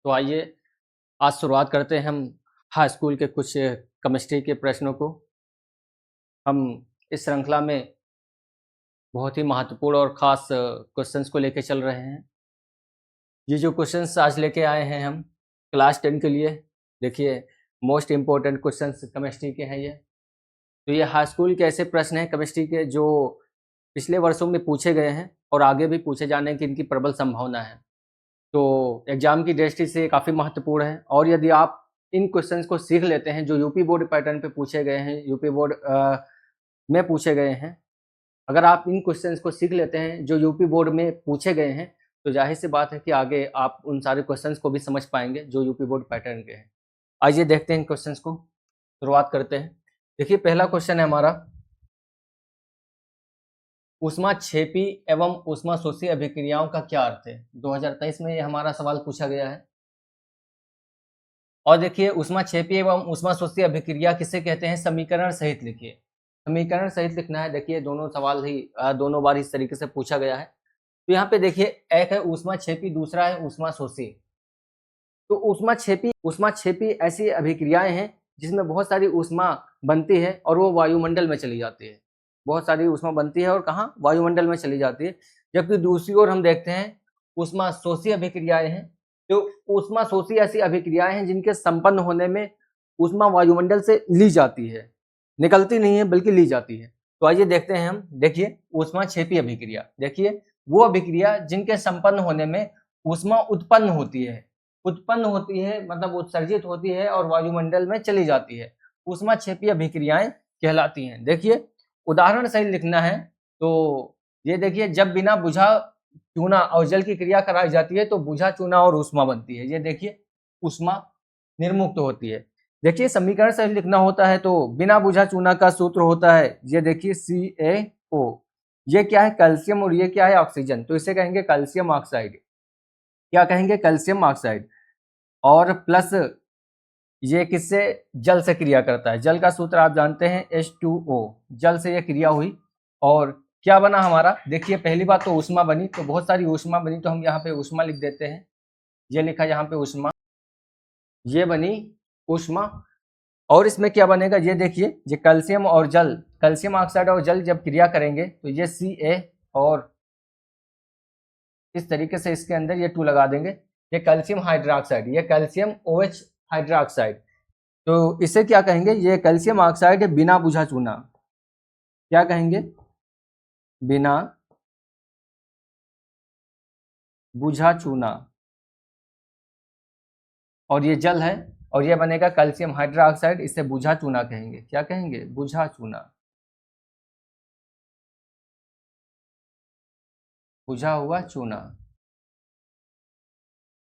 तो आइए आज शुरुआत करते हैं हम हाई स्कूल के कुछ केमिस्ट्री के प्रश्नों को। हम इस श्रृंखला में बहुत ही महत्वपूर्ण और ख़ास क्वेश्चंस को लेके चल रहे हैं। ये जो क्वेश्चंस आज लेके आए हैं हम क्लास 10 के लिए, देखिए मोस्ट इम्पोर्टेंट क्वेश्चंस केमिस्ट्री के हैं ये। तो ये हाई स्कूल के ऐसे प्रश्न हैं केमिस्ट्री के जो पिछले वर्षों में पूछे गए हैं और आगे भी पूछे जाने की इनकी प्रबल संभावना है। तो एग्ज़ाम की दृष्टि से काफ़ी महत्वपूर्ण है और यदि आप इन क्वेश्चंस को सीख लेते हैं जो यूपी बोर्ड पैटर्न पे पूछे गए हैं, यूपी बोर्ड में पूछे गए हैं, अगर आप इन क्वेश्चंस को सीख लेते हैं जो यूपी बोर्ड में पूछे गए हैं, तो ज़ाहिर-सी बात है कि आगे आप उन सारे क्वेश्चंस को भी समझ पाएँगे जो यूपी बोर्ड पैटर्न के हैं। आइए देखते हैं इन क्वेश्चंस को, शुरुआत करते हैं। देखिए पहला क्वेश्चन है हमारा, ऊष्माक्षेपी एवं ऊष्माशोषी अभिक्रियाओं का क्या अर्थ है? 2023 में ये हमारा सवाल पूछा गया है। और देखिए ऊष्माक्षेपी एवं ऊष्माशोषी अभिक्रिया किसे कहते हैं? समीकरण सहित लिखिए। समीकरण सहित लिखना है। देखिए दोनों सवाल ही दोनों बार इस तरीके से पूछा गया है। तो यहाँ पे देखिए एक है ऊष्माक्षेपी, दूसरा है ऊष्माशोषी। तो ऊष्माक्षेपी ऐसी अभिक्रियाएं हैं जिसमें बहुत सारी ऊष्मा बनती है और वो वायुमंडल में चली जाती है। बहुत सारी ऊष्मा बनती है और कहाँ? वायुमंडल में चली जाती है। जबकि दूसरी ओर हम देखते हैं ऊष्माशोषी अभिक्रियाएं हैं। तो ऊष्माशोषी ऐसी अभिक्रियाएं हैं जिनके संपन्न होने में ऊष्मा वायुमंडल से ली जाती है, निकलती नहीं है बल्कि ली जाती है। तो आइए देखते हैं हम। देखिए ऊष्माक्षेपी अभिक्रिया, देखिए वो अभिक्रिया जिनके संपन्न होने में ऊष्मा उत्पन्न होती है मतलब उत्सर्जित होती है और वायुमंडल में चली जाती है, ऊष्माक्षेपी अभिक्रियाएं कहलाती हैं। देखिए उदाहरण सही लिखना है। तो ये देखिए जब बिना बुझा चूना और जल की क्रिया कराई जाती है तो बुझा चूना और ऊष्मा बनती है। ये देखिए ऊष्मा निर्मुक्त होती है। देखिए समीकरण सही लिखना होता है तो बिना बुझा चूना का सूत्र होता है, ये देखिए CaO। ये क्या है? कैल्शियम और ये क्या है? ऑक्सीजन। तो इसे कहेंगे कैल्शियम ऑक्साइड। क्या कहेंगे? Calcium oxide. और प्लस ये किससे? जल से क्रिया करता है। जल का सूत्र आप जानते हैं H2O। जल से ये क्रिया हुई और क्या बना हमारा? देखिए पहली बात तो ऊष्मा बनी, तो बहुत सारी ऊष्मा बनी तो हम यहाँ पे ऊष्मा लिख देते हैं। ये लिखा यहाँ पे ऊष्मा, ये बनी ऊष्मा। और इसमें क्या बनेगा? ये देखिए ये कैल्शियम और जल, कैल्शियम ऑक्साइड और जल जब क्रिया करेंगे तो ये Ca और इस तरीके से इसके अंदर ये 2 लगा देंगे, ये कैल्शियम हाइड्रोक्साइड, ये कैल्शियम OH हाइड्रोक्साइड। तो इसे क्या कहेंगे? ये कैल्शियम ऑक्साइड बिना बुझा चूना। क्या कहेंगे? बिना बुझा चूना। और ये जल है और ये बनेगा कैल्शियम हाइड्रोक्साइड, इसे बुझा चूना कहेंगे। क्या कहेंगे? बुझा चूना, बुझा हुआ चूना।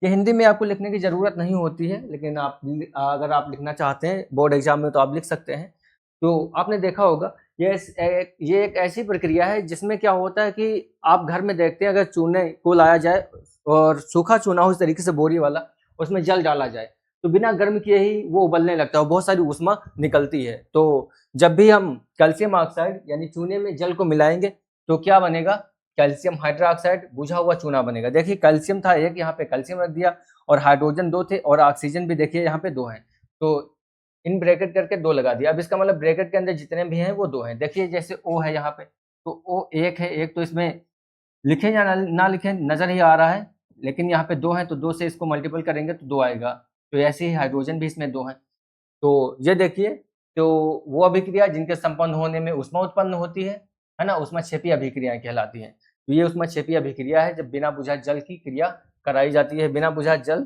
ये हिंदी में आपको लिखने की ज़रूरत नहीं होती है, लेकिन आप अगर आप लिखना चाहते हैं बोर्ड एग्जाम में तो आप लिख सकते हैं। तो आपने देखा होगा ये एक ऐसी प्रक्रिया है जिसमें क्या होता है कि आप घर में देखते हैं अगर चूने को लाया जाए और सूखा चूना हो इस तरीके से बोरी वाला, उसमें जल डाला जाए तो बिना गर्म किए ही वो उबलने लगता है और बहुत सारी ऊष्मा निकलती है। तो जब भी हम कैल्शियम ऑक्साइड यानी चूने में जल को मिलाएंगे तो क्या बनेगा? कैल्शियम हाइड्रोक्साइड बुझा हुआ चूना बनेगा। देखिए कैल्शियम था एक, यहाँ पे कैल्शियम रख दिया और हाइड्रोजन 2 थे और ऑक्सीजन भी देखिए यहाँ पे 2 हैं। तो इन ब्रैकेट करके 2 लगा दिया। अब इसका मतलब ब्रैकेट के अंदर जितने भी हैं वो 2 हैं। देखिए जैसे O है यहाँ पे, तो O 1 है, एक तो इसमें लिखें या ना लिखें नज़र ही आ रहा है, लेकिन यहाँ पे 2 हैं तो 2 से इसको मल्टीपल करेंगे तो 2 आएगा। तो ऐसे ही हाइड्रोजन भी इसमें 2 हैं। तो ये देखिए, तो वो अभिक्रिया जिनके संपन्न होने में ऊष्मा उत्पन्न होती है ना? ऊष्माक्षेपी अभिक्रियाएँ कहलाती हैं। तो ये ऊष्माक्षेपी अभिक्रिया है जब बिना बुझा जल की क्रिया कराई जाती है। बिना बुझा जल,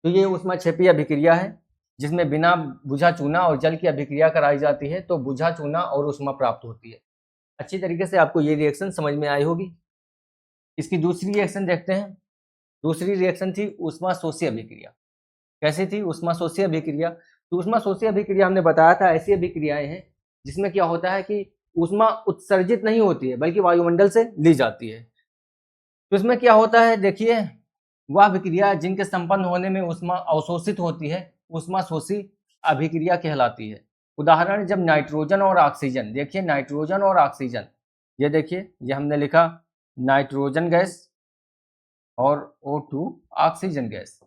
तो ये ऊष्माक्षेपी अभिक्रिया है जिसमें बिना बुझा चूना और जल की अभिक्रिया कराई जाती है तो बुझा चूना और ऊष्मा प्राप्त होती है। अच्छी तरीके से आपको ये रिएक्शन समझ में आई होगी। इसकी दूसरी रिएक्शन देखते हैं। दूसरी रिएक्शन थी ऊष्माशोषी अभिक्रिया। कैसी थी ऊष्माशोषी अभिक्रिया? तो ऊष्माशोषी अभिक्रिया हमने बताया था ऐसी अभिक्रियाएं हैं जिसमें क्या होता है कि ऊष्मा उत्सर्जित नहीं होती है बल्कि वायुमंडल से ली जाती है। तो इसमें क्या होता है? देखिए वह अभिक्रिया जिनके संपन्न होने में ऊष्मा अवशोषित होती है ऊष्माशोषी अभिक्रिया कहलाती है। उदाहरण जब नाइट्रोजन और ऑक्सीजन, देखिए नाइट्रोजन और ऑक्सीजन, ये देखिए ये हमने लिखा नाइट्रोजन गैस और O2 ऑक्सीजन गैस।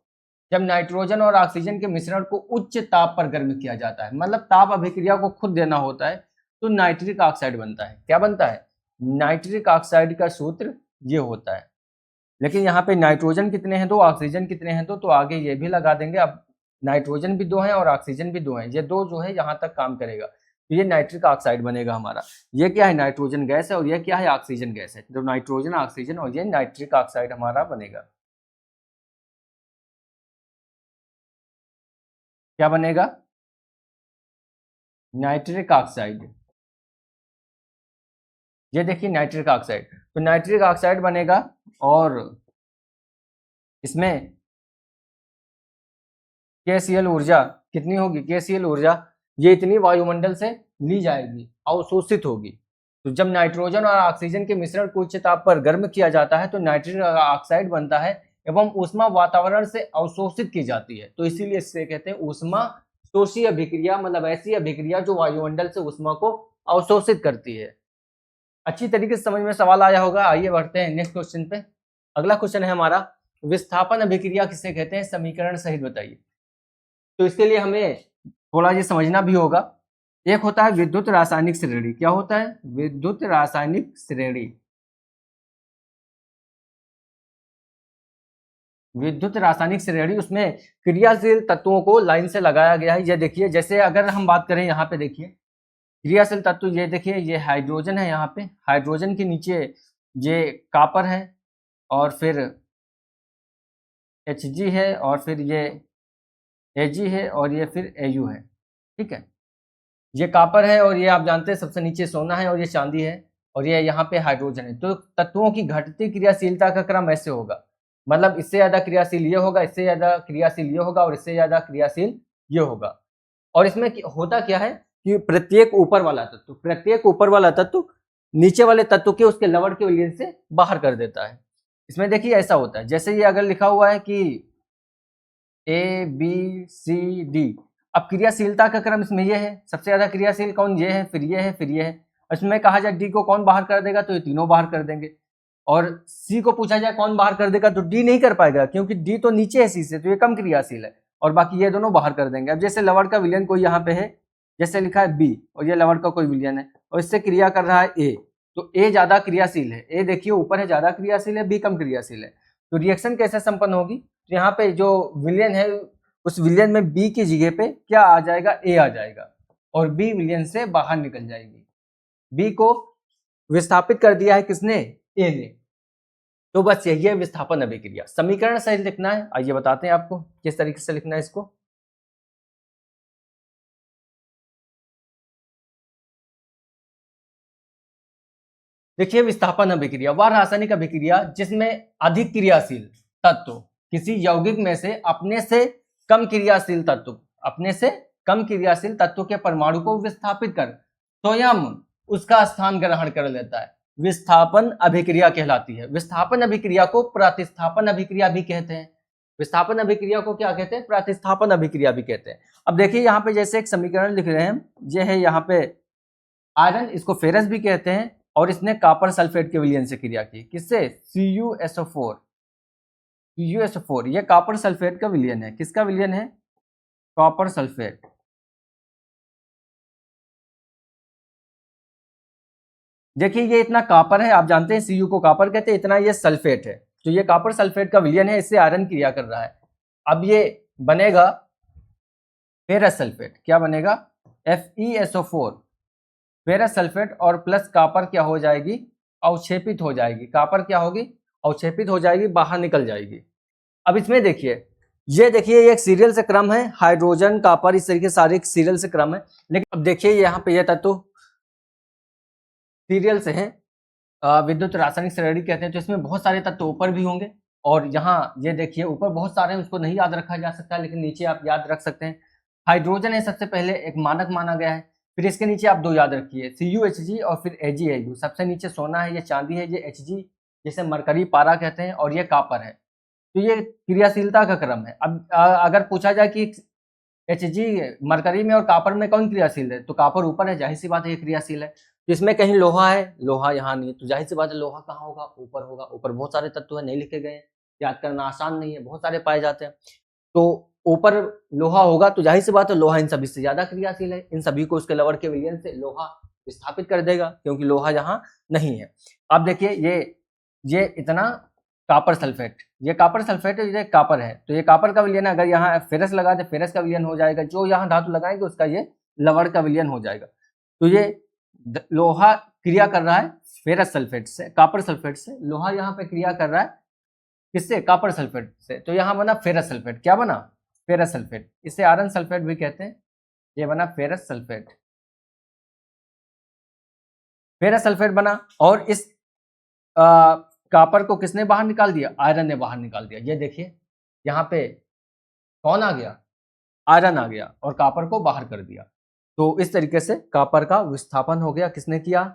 जब नाइट्रोजन और ऑक्सीजन के मिश्रण को उच्च ताप पर गर्म किया जाता है, मतलब ताप अभिक्रिया को खुद देना होता है, तो नाइट्रिक ऑक्साइड बनता है। क्या बनता है? नाइट्रिक ऑक्साइड का सूत्र ये होता है। लेकिन यहाँ पे नाइट्रोजन कितने हैं? 2, ऑक्सीजन कितने हैं? 2, तो आगे ये भी लगा देंगे। अब नाइट्रोजन भी 2 है और ऑक्सीजन भी 2 है, ये 2 जो है यहाँ तक काम करेगा, तो ये नाइट्रिक ऑक्साइड बनेगा हमारा। ये क्या है? नाइट्रोजन गैस है और ये क्या है? ऑक्सीजन गैस है। तो नाइट्रोजन, ऑक्सीजन और ये नाइट्रिक ऑक्साइड हमारा बनेगा। क्या बनेगा? Nitric oxide. ये देखिए नाइट्रिक ऑक्साइड, तो नाइट्रिक ऑक्साइड बनेगा और इसमें KCl ऊर्जा कितनी होगी? KCl ऊर्जा ये इतनी वायुमंडल से ली जाएगी, अवशोषित होगी। तो जब नाइट्रोजन और ऑक्सीजन के मिश्रण को उच्च ताप पर गर्म किया जाता है तो नाइट्रिक ऑक्साइड बनता है एवं ऊष्मा वातावरण से अवशोषित की जाती है। तो इसीलिए इसे कहते हैं ऊष्मा शोषी अभिक्रिया, मतलब ऐसी अभिक्रिया जो वायुमंडल से ऊष्मा को अवशोषित करती है। अच्छी तरीके से समझ में सवाल आया होगा। आइए बढ़ते हैं नेक्स्ट क्वेश्चन पे। अगला क्वेश्चन है हमारा, विस्थापन अभिक्रिया किसे कहते हैं? समीकरण सहित बताइए। तो इसके लिए हमें थोड़ा ये समझना भी होगा। एक होता है विद्युत रासायनिक श्रेणी। क्या होता है? विद्युत रासायनिक श्रेणी। विद्युत रासायनिक श्रेणी, उसमें क्रियाशील तत्वों को लाइन से लगाया गया है। ये देखिए, जैसे अगर हम बात करें यहाँ पे देखिए क्रियाशील तत्व, ये देखिए ये हाइड्रोजन है, यहाँ पे हाइड्रोजन के नीचे ये कॉपर है और फिर Hg है और फिर ये Ag है और ये फिर Au है। ठीक है, ये कॉपर है और ये आप जानते हैं सबसे नीचे सोना है और ये चांदी है और ये यहाँ पे हाइड्रोजन है। तो तत्वों की घटती क्रियाशीलता का क्रम ऐसे होगा, मतलब इससे ज्यादा क्रियाशील ये होगा, इससे ज्यादा क्रियाशील ये होगा और इससे ज्यादा क्रियाशील ये होगा। और इसमें होता क्या है कि प्रत्येक ऊपर वाला तत्व नीचे वाले तत्व के उसके लवण के विलयन से बाहर कर देता है। इसमें देखिए ऐसा होता है, जैसे ये अगर लिखा हुआ है कि ABCD, अब क्रियाशीलता का क्रम इसमें ये है, सबसे ज्यादा क्रियाशील कौन? ये है, फिर ये है, फिर ये है। इसमें कहा जाए डी को कौन बाहर कर देगा, तो ये तीनों बाहर कर देंगे। और सी को पूछा जाए कौन बाहर कर देगा, तो डी नहीं कर पाएगा क्योंकि डी तो नीचे है सी से, तो ये कम क्रियाशील है और बाकी ये दोनों बाहर कर देंगे। अब जैसे लवण का विलयन कोई यहाँ पे है, जैसे लिखा है बी और ये लवण का कोई विलयन है और इससे क्रिया कर रहा है ए, तो ए ज्यादा क्रियाशील है। ए देखिए ऊपर है, ज्यादा क्रियाशील है, बी कम क्रियाशील है। तो रिएक्शन कैसे संपन्न होगी? तो यहाँ पे जो विलयन है उस विलयन में बी की जगह पे क्या आ जाएगा? ए आ जाएगा और बी विलयन से बाहर निकल जाएगी। बी को विस्थापित कर दिया है किसने? ए ने। तो बस यही है विस्थापन अभिक्रिया। समीकरण सहित लिखना है, आइए बताते हैं आपको किस तरीके से लिखना है इसको। देखिए विस्थापन अभिक्रिया वह रासायनिक अभिक्रिया जिसमें अधिक क्रियाशील तत्व किसी यौगिक में से अपने से कम क्रियाशील तत्व के परमाणु को विस्थापित कर स्वयं उसका स्थान ग्रहण कर लेता है, विस्थापन अभिक्रिया कहलाती है। विस्थापन अभिक्रिया को प्रतिस्थापन अभिक्रिया भी कहते हैं। विस्थापन अभिक्रिया को क्या कहते हैं? प्रतिस्थापन अभिक्रिया भी कहते हैं। अब देखिए यहाँ पे जैसे एक समीकरण लिख रहे हैं, ये है यहाँ पे आयरन, इसको फेरस भी कहते हैं और इसने कॉपर सल्फेट के विलयन से क्रिया की। किससे? CuSO4। ये कॉपर सल्फेट का विलयन है। किसका विलयन है? Copper sulphate. देखिए ये इतना कॉपर है, आप जानते हैं Cu को कॉपर कहते हैं, इतना ये सल्फेट है, तो ये कॉपर सल्फेट का विलयन है, इससे आयरन क्रिया कर रहा है। अब ये बनेगा फेरस सल्फेट। क्या बनेगा? FeSO4 फेरस सल्फेट और प्लस कॉपर क्या हो जाएगी? अवक्षेपित हो जाएगी। कॉपर क्या होगी? अवक्षेपित हो जाएगी, बाहर निकल जाएगी। अब इसमें देखिए, ये देखिए ये एक सीरियल से क्रम है, हाइड्रोजन कॉपर इस तरीके सारे सीरियल से क्रम है। लेकिन अब देखिए यहाँ पे ये तत्व सीरियल से है, विद्युत रासायनिक श्रेणी कहते हैं, तो इसमें बहुत सारे तत्व ऊपर भी होंगे और यहाँ ये देखिए ऊपर बहुत सारे हैं, उसको नहीं याद रखा जा सकता, लेकिन नीचे आप याद रख सकते हैं। हाइड्रोजन है सबसे पहले, एक मानक माना गया है, फिर इसके नीचे आप 2 याद रखिए, CuHg और फिर AgAu। सबसे नीचे सोना है, ये चांदी है, ये Hg जिसे मरकरी पारा कहते हैं और ये कॉपर है। तो ये क्रियाशीलता का क्रम है। अब अगर पूछा जाए कि Hg मरकरी में और कॉपर में कौन क्रियाशील है, तो कॉपर ऊपर है, जाहिर सी बात है ये क्रियाशील है। तो इसमें कहीं लोहा है, लोहा यहाँ नहीं, तो जाहिर सी बात है लोहा कहाँ होगा? ऊपर होगा। ऊपर बहुत सारे तत्व है, नहीं लिखे गए, याद करना आसान नहीं है, बहुत सारे पाए जाते हैं। तो ऊपर लोहा होगा तो जाहिर सी बात है लोहा इन सभी से ज्यादा क्रियाशील है, इन सभी को उसके लवर के विलयन से लोहा विस्थापित कर देगा क्योंकि लोहा यहाँ नहीं है। अब देखिए ये इतना कॉपर सल्फेट, ये कॉपर सल्फेट है, ये कॉपर है, तो ये कॉपर का विलयन अगर यहाँ फेरस लगा दे फेरस का विलयन हो जाएगा, जो यहाँ धातु लगाएंगे उसका ये लवण का विलयन हो जाएगा। तो ये लोहा क्रिया कर रहा है फेरस सल्फेट से, कॉपर सल्फेट से, लोहा यहाँ पे क्रिया कर रहा है किससे, कॉपर सल्फेट से, तो यहाँ बना फेरस सल्फेट। क्या बना, फेरस सल्फेट, इसे आयरन सल्फेट भी कहते हैं, ये बना फेरस सल्फेट, फेरस सल्फेट बना। और इस कॉपर को किसने बाहर निकाल दिया, आयरन ने बाहर निकाल दिया। ये देखिए यहाँ पे कौन आ गया, आयरन आ गया और कॉपर को बाहर कर दिया। तो इस तरीके से कॉपर का विस्थापन हो गया, किसने किया,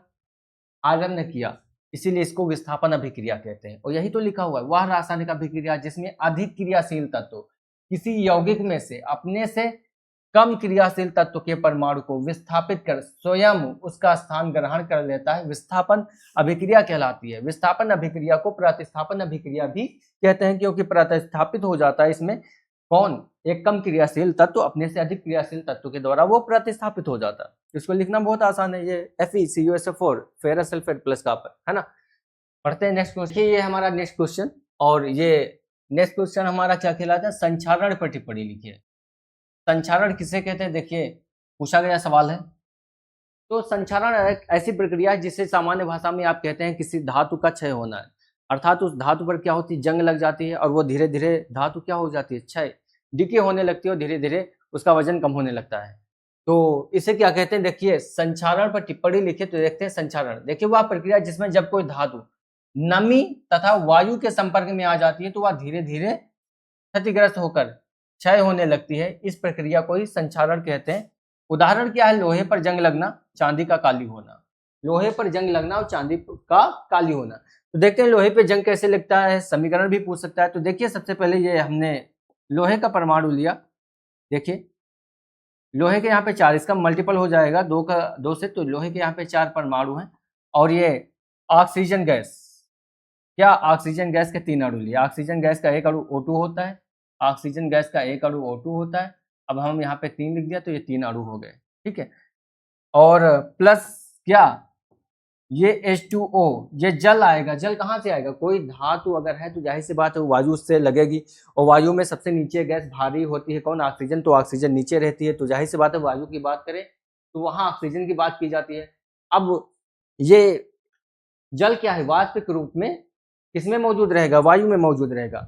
आयरन ने किया, इसीलिए इसको विस्थापन अभिक्रिया कहते हैं। और यही तो लिखा हुआ है, वह रासायनिक अभिक्रिया जिसमें अधिक क्रियाशील तत्व किसी यौगिक में से अपने से कम क्रियाशील तत्व के परमाणु को विस्थापित कर स्वयं उसका स्थान ग्रहण कर लेता है, विस्थापन अभिक्रिया कहलाती है। विस्थापन अभिक्रिया को प्रतिस्थापन अभिक्रिया भी कहते हैं क्योंकि प्रतिस्थापित हो जाता है इसमें कौन, एक कम क्रियाशील तत्व अपने से अधिक क्रियाशील तत्व के द्वारा वो प्रतिस्थापित हो जाता है। इसको लिखना बहुत आसान है, ये FeCuSO4 ferrous sulphate plus copper, है ना। पढ़ते हैं नेक्स्ट क्वेश्चन, ये हमारा नेक्स्ट क्वेश्चन, और ये नेक्स्ट क्वेश्चन हमारा क्या कहलाता है, संचारण पर टिप्पणी लिखिए। संचारण किसे कहते हैं, देखिए पूछा गया सवाल है। तो संचारण एक ऐसी प्रक्रिया है जिसे सामान्य भाषा में आप कहते हैं किसी धातु का क्षय होना है, अर्थात उस धातु पर क्या होती है, जंग लग जाती है और वो धीरे धीरे धातु क्या हो जाती है, क्षय, डिके होने लगती है और धीरे धीरे उसका वजन कम होने लगता है। तो इसे क्या कहते हैं, देखिए संचारण पर टिप्पणी लिखिए तो देखते हैं संचारण। देखिए वह प्रक्रिया जिसमें जब कोई धातु नमी तथा वायु के संपर्क में आ जाती है तो वह धीरे धीरे क्षतिग्रस्त होकर क्षय होने लगती है, इस प्रक्रिया को ही संचारण कहते हैं। उदाहरण क्या है, लोहे पर जंग लगना, चांदी का काली होना, लोहे पर जंग लगना और चांदी का काली होना। तो देखते हैं लोहे पे जंग कैसे लगता है, समीकरण भी पूछ सकता है। तो देखिए सबसे पहले ये हमने लोहे का परमाणु लिया, देखिए लोहे के यहाँ पे 4, इसका मल्टीपल हो जाएगा 2 से, तो लोहे के यहाँ पे 4 परमाणु हैं। और ये ऑक्सीजन गैस, क्या ऑक्सीजन गैस के 3 अणु लिए, ऑक्सीजन गैस का एक अणु O2 होता है, ऑक्सीजन गैस का एक अणु O2 होता है। अब हम यहाँ पे 3 लिख दिया तो ये 3 अणु हो गए, ठीक है। और प्लस क्या, ये H2O, ये जल आएगा, जल कहाँ से आएगा, कोई धातु अगर है तो जाहिर सी बात है वायु से लगेगी, और वायु में सबसे नीचे गैस भारी होती है कौन, ऑक्सीजन, तो ऑक्सीजन नीचे रहती है, तो जाहिर सी बात है वायु की बात करें तो वहां ऑक्सीजन की बात की जाती है। अब ये जल क्या है, वाष्प के रूप में किसमें मौजूद रहेगा, वायु में मौजूद रहेगा।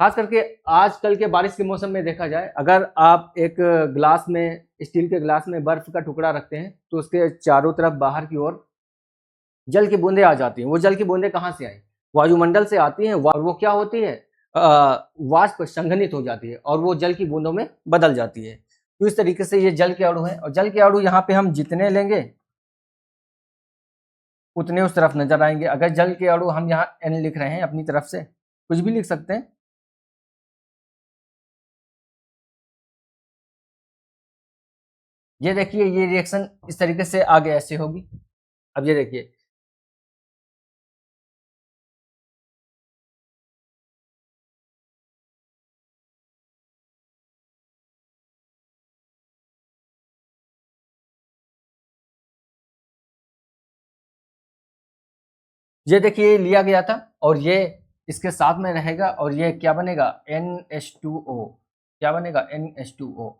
खास करके आजकल के बारिश के मौसम में देखा जाए, अगर आप एक ग्लास में, स्टील के ग्लास में बर्फ का टुकड़ा रखते हैं तो उसके चारों तरफ बाहर की ओर जल की बूंदें आ जाती हैं। वो जल की बूंदें कहाँ से आई, वायुमंडल से आती हैं, और वो क्या होती है, वाष्प संघनित हो जाती है और वो जल की बूंदों में बदल जाती है। तो इस तरीके से ये जल के अणु है, और जल के अणु यहाँ पे हम जितने लेंगे उतने उस तरफ नजर आएंगे। अगर जल के अणु हम यहाँ N लिख रहे हैं अपनी तरफ से, कुछ भी लिख सकते हैं, ये देखिए ये रिएक्शन इस तरीके से आगे ऐसे होगी। अब ये देखिए देखिए लिया गया था और ये इसके साथ में रहेगा और ये क्या बनेगा, NH2O, क्या बनेगा, NH2O।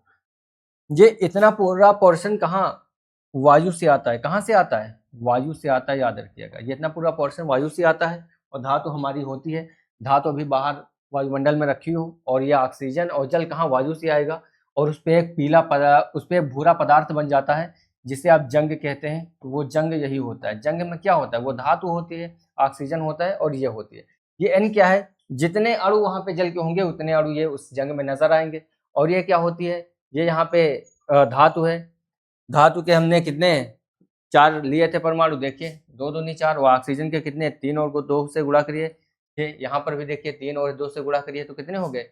ये इतना पूरा पोर्शन कहाँ, वायु से आता है, कहाँ से आता है, वायु से आता है, याद रखिएगा ये इतना पूरा पोर्शन वायु से आता है। और धातु हमारी होती है, धातु अभी बाहर वायुमंडल में रखी हो, और ये ऑक्सीजन और जल कहाँ, वायु से आएगा, और उस पर एक पीला पदार्थ, उस पर भूरा पदार्थ बन जाता है जिसे आप जंग कहते हैं। तो वो जंग यही होता है, जंग में क्या होता है, वो धातु होती है, ऑक्सीजन होता है और ये होती है। ये N क्या है, जितने अणु वहां पे जल के होंगे उतने अणु ये उस जंग में नजर आएंगे। और ये क्या होती है, ये यहाँ पे धातु है, धातु के हमने कितने 4 लिए थे परमाणु, देखिए 2 दूनी 4, और ऑक्सीजन के कितने 3 और 2 से गुणा करिए 6, यहाँ पर भी देखिए 3 और 2 से गुणा करिए तो कितने हो गए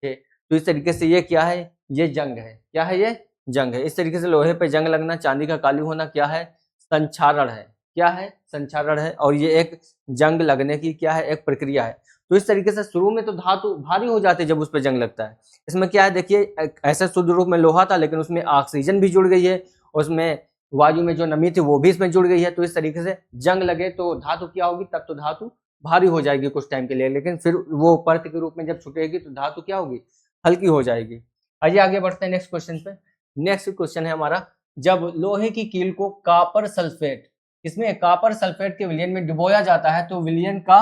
6। तो इस तरीके से ये क्या है, ये जंग है, क्या है, ये जंग है। इस तरीके से लोहे पे जंग लगना, चांदी का काली होना क्या है, संचारण है, क्या है, संचारण है। और ये एक जंग लगने की क्या है, एक प्रक्रिया है। तो इस तरीके से शुरू में तो धातु भारी हो जाती है जब उस पर जंग लगता है। इसमें क्या है देखिए, ऐसे शुद्ध रूप में लोहा था लेकिन उसमें ऑक्सीजन भी जुड़ गई है, उसमें वायु में जो नमी थी वो भी इसमें जुड़ गई है। तो इस तरीके से जंग लगे तो धातु क्या होगी, तब तो धातु भारी हो जाएगी कुछ टाइम के लिए, लेकिन फिर वो परत के रूप में जब छूटेगी तो धातु क्या होगी, हल्की हो जाएगी। आइए आगे बढ़ते हैं नेक्स्ट क्वेश्चन पे। नेक्स्ट क्वेश्चन है हमारा, जब लोहे की कील को कॉपर सल्फेट, इसमें कॉपर सल्फेट के विलयन में डुबोया जाता है तो विलयन का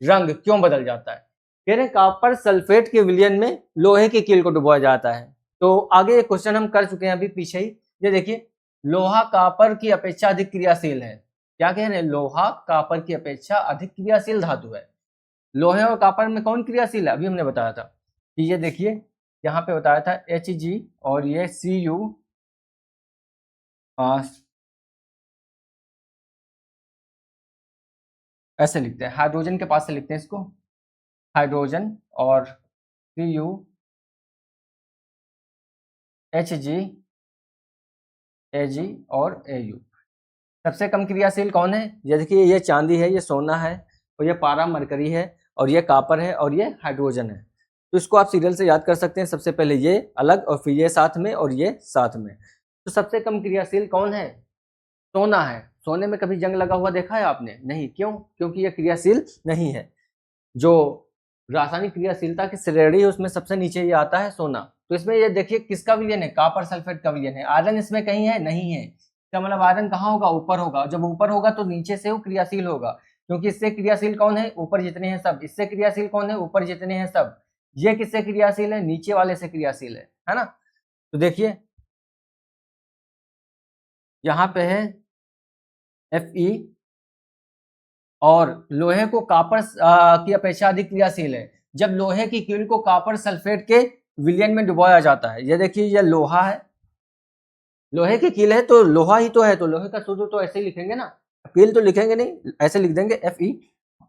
रंग क्यों बदल जाता है। कह रहे कॉपर सल्फेट के विलयन में लोहे की कील को डुबोया जाता है। तो आगे एक क्वेश्चन हम कर चुके हैं अभी पीछे ही, ये देखिए, लोहा कॉपर की अपेक्षा अधिक क्रियाशील है। क्या कह रहे हैं, लोहा कॉपर की अपेक्षा अधिक क्रियाशील धातु है। लोहे और कॉपर में कौन क्रियाशील है, अभी हमने बताया था कि ये देखिए यहाँ पे बताया था Hg और ये Cu ऐसे लिखते हैं, हाइड्रोजन के पास से लिखते हैं इसको, हाइड्रोजन और Cu Hg Ag और Au। सबसे कम क्रियाशील कौन है, ये देखिए, ये चांदी है, ये सोना है, और ये पारा मरकरी है, और ये कॉपर है, और ये हाइड्रोजन है। तो इसको आप सीरियल से याद कर सकते हैं, सबसे पहले ये अलग और फिर ये साथ में और ये साथ में। तो सबसे कम क्रियाशील कौन है, सोना है। सोने में कभी जंग लगा हुआ देखा है आपने, नहीं, क्यों, क्योंकि ये क्रियाशील नहीं है। जो रासायनिक क्रियाशीलता की श्रेणी है उसमें सबसे नीचे ये आता है सोना। तो इसमें ये देखिए किसका विलयन है, कॉपर सल्फेट का विलयन है। आयरन इसमें कहीं है, नहीं है। इसका मतलब आयरन कहाँ होगा, ऊपर होगा। जब ऊपर होगा तो नीचे से वो क्रियाशील होगा, क्योंकि इससे क्रियाशील कौन है, ऊपर जितने हैं सब। इससे क्रियाशील कौन है, ऊपर जितने हैं सब। ये किससे क्रियाशील है, नीचे वाले से क्रियाशील है ना। तो देखिए यहाँ पे है Fe, और लोहे को कॉपर की अपेक्षा अधिक क्रियाशील है जब लोहे की कील को कॉपर सल्फेट के विलयन में डुबोया जाता है। ये देखिए, ये लोहा है, लोहे की कील है तो लोहा ही तो है, तो लोहे का सूत्र तो ऐसे ही लिखेंगे ना, कील तो लिखेंगे नहीं, ऐसे लिख देंगे Fe।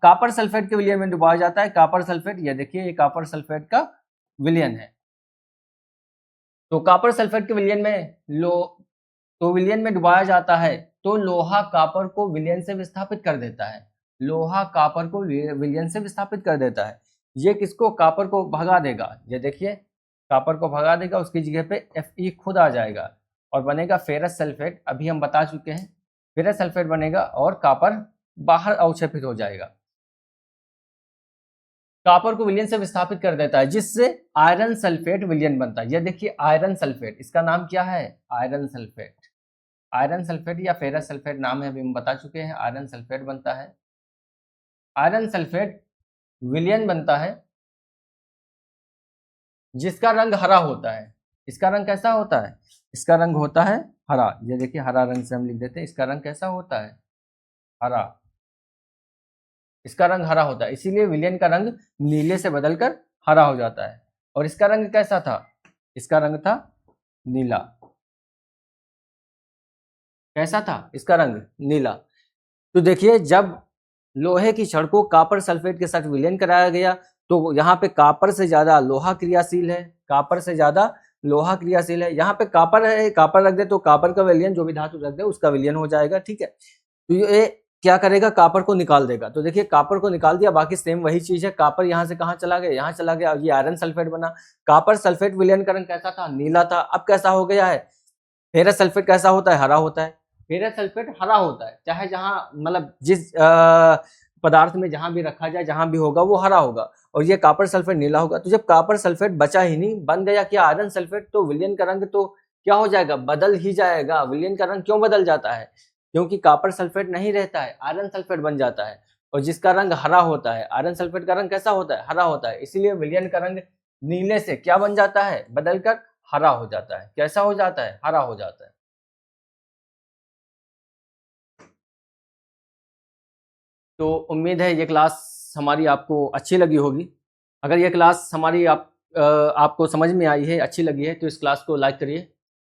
कॉपर सल्फेट के विलयन में डुबाया जाता है, कॉपर सल्फेट, ये देखिए, ये कॉपर सल्फेट का विलयन है। तो कॉपर सल्फेट के विलयन में विलयन में डुबाया जाता है तो लोहा कॉपर को विलयन से विस्थापित कर देता है। लोहा कॉपर को विलयन से विस्थापित कर देता है। ये किसको, कॉपर को भगा देगा। ये देखिए, कॉपर को भगा देगा, उसकी जगह पे Fe खुद आ जाएगा और बनेगा फेरस सल्फेट। अभी हम बता चुके हैं, फेरस सल्फेट बनेगा और कॉपर बाहर अवक्षेपित हो जाएगा। कॉपर को विलयन से विस्थापित कर देता है जिससे आयरन सल्फेट विलयन बनता है। यह देखिए आयरन सल्फेट, इसका नाम क्या है, आयरन सल्फेट। आयरन सल्फेट या फेरस सल्फेट नाम है, अभी हम बता चुके हैं, आयरन सल्फेट बनता है। आयरन सल्फेट विलयन बनता है जिसका रंग हरा होता है। इसका रंग कैसा होता है, इसका रंग होता है हरा। ये देखिए, हरा रंग से हम लिख देते हैं, इसका रंग कैसा होता है, हरा। इसका रंग हरा होता है, इसीलिए विलयन का रंग नीले से बदलकर हरा हो जाता है। और इसका रंग कैसा था, इसका रंग था नीला। कैसा था, इसका रंग नीला। तो देखिए, जब लोहे की छड़ को कॉपर सल्फेट के साथ विलयन कराया गया तो यहाँ पे कॉपर से ज्यादा लोहा क्रियाशील है, कॉपर से ज्यादा लोहा क्रियाशील है। यहाँ पे कॉपर है, कॉपर रख दे तो कॉपर का विलयन, जो भी धातु रख दे उसका विलयन हो जाएगा, ठीक है। तो ये क्या करेगा, कॉपर को निकाल देगा। तो देखिए, कॉपर को निकाल दिया, बाकी सेम वही चीज है। कॉपर यहाँ से कहाँ चला गया, यहाँ चला गया, ये आयरन सल्फेट बना। कॉपर सल्फेट विलयन का रंग कैसा था, नीला था। अब कैसा हो गया है, फेरस सल्फेट कैसा होता है, हरा होता है। फेरस सल्फेट हरा होता है, चाहे जहां मतलब जिस पदार्थ में जहां भी रखा जाए, जहां भी होगा वो हरा होगा, और ये कॉपर सल्फेट नीला होगा। तो जब कॉपर सल्फेट बचा ही नहीं, बन गया क्या, आयरन सल्फेट, तो विलयन का रंग तो क्या हो जाएगा, बदल ही जाएगा। विलयन का रंग क्यों बदल जाता है, क्योंकि कॉपर सल्फेट नहीं रहता है, आयरन सल्फेट बन जाता है, और जिसका रंग हरा होता है, आयरन सल्फेट का रंग कैसा होता है, हरा होता है। इसीलिए विलयन का रंग नीले से क्या बन जाता है, बदलकर हरा हो जाता है। कैसा हो जाता है, हरा हो जाता है। तो उम्मीद है ये क्लास हमारी आपको अच्छी लगी होगी। अगर ये क्लास हमारी आपको समझ में आई है, अच्छी लगी है, तो इस क्लास को लाइक करिए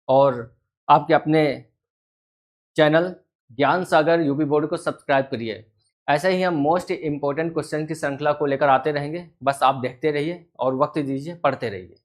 और आपके अपने चैनल ज्ञान सागर यूपी बोर्ड को सब्सक्राइब करिए। ऐसे ही हम मोस्ट इम्पोर्टेंट क्वेश्चन की श्रृंखला को लेकर आते रहेंगे। बस आप देखते रहिए और वक्त दीजिए, पढ़ते रहिए।